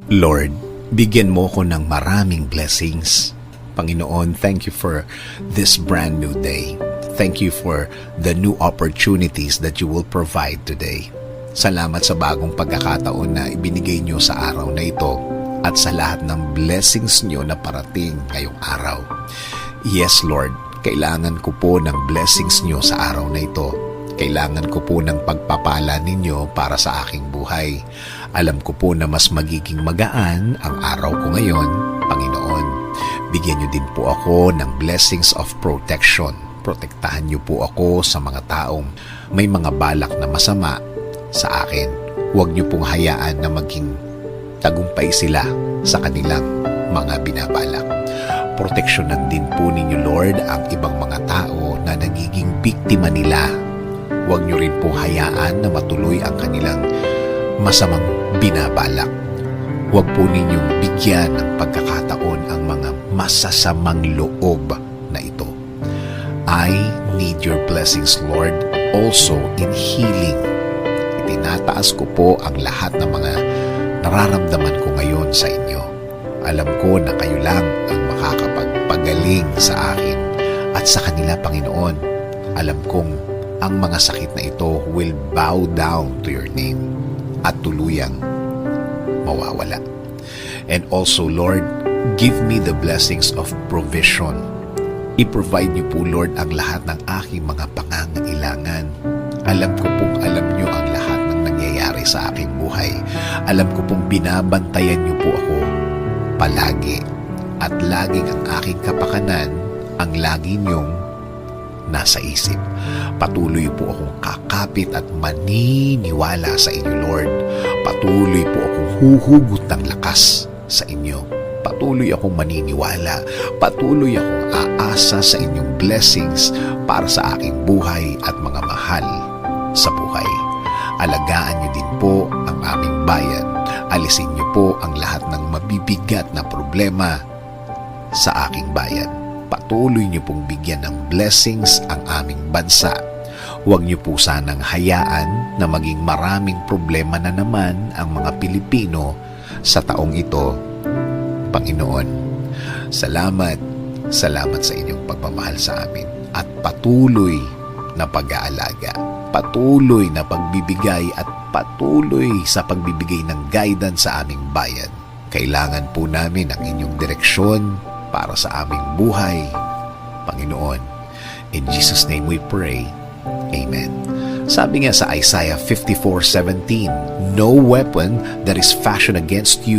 Lord, bigyan mo ko ng maraming blessings. Panginoon, thank you for this brand new day. Thank you for the new opportunities that you will provide today. Salamat sa bagong pagkakataon na ibinigay nyo sa araw na ito at sa lahat ng blessings nyo na parating ngayong araw. Yes, Lord, kailangan ko po ng blessings nyo sa araw na ito. Kailangan ko po ng pagpapala ninyo para sa aking buhay. Alam ko po na mas magiging magaan ang araw ko ngayon, Panginoon. Bigyan niyo din po ako ng blessings of protection. Protektahan niyo po ako sa mga taong may mga balak na masama sa akin. Huwag niyo pong hayaan na maging tagumpay sila sa kanilang mga binabalak. Proteksyonan din po ninyo, Lord, ang ibang mga tao na nagiging biktima nila. Huwag niyo rin po hayaan na matuloy ang kanilang masamang binabalak. Huwag po ninyong bigyan ng pagkakataon ang mga masasamang loob na ito. I need your blessings, Lord, also in healing. Itinataas ko po ang lahat ng mga nararamdaman ko ngayon sa inyo. Alam ko na kayo lang ang makakapagpagaling sa akin at sa kanila, Panginoon. Alam kong ang mga sakit na ito will bow down to your name at tuluyang mawawala. And also, Lord, give me the blessings of provision. I-provide niyo po, Lord, ang lahat ng aking mga pangangailangan. Alam ko pong alam niyo ang lahat ng nangyayari sa aking buhay. Alam ko pong binabantayan niyo po ako palagi. At laging ang aking kapakanan ang lagi niyong nasa isip. Patuloy po akong kakapit at maniniwala sa inyo, Lord. Patuloy po akong huhugot ng lakas sa inyo. Patuloy akong maniniwala. Patuloy akong aasa sa inyong blessings para sa aking buhay at mga mahal sa buhay. Alagaan niyo din po ang aming bayan. Alisin niyo po ang lahat ng mabibigat na problema sa aking bayan. Patuloy niyo pong bigyan ng blessings ang aming bansa. Huwag niyo po sanang hayaan na maging maraming problema na naman ang mga Pilipino sa taong ito, Panginoon. Salamat sa inyong pagmamahal sa amin at patuloy na pag-aalaga, patuloy na pagbibigay at patuloy sa pagbibigay ng guidance sa aming bayan. Kailangan po namin ang inyong direksyon para sa aming buhay, Panginoon. In Jesus' name we pray. Amen. Sabi nga sa Isaiah 54:17, "No weapon that is fashioned against you